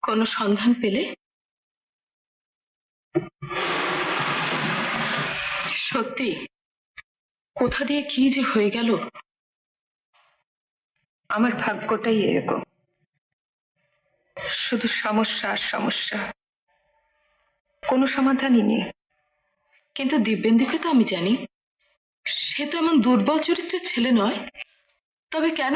কোনো সন্ধান পেলে? সত্যি কোথা দিয়ে কি যে হয়ে গেল। আমার ভাগ্যটাই এরকম, শুধু সমস্যা আর সমস্যা, কোনো সমাধানই নেই। কিন্তু দিব্যেন্দুকে তো আমি জানি, সে তো এমন দুর্বল চরিত্রের ছেলে নয়। তবে কেন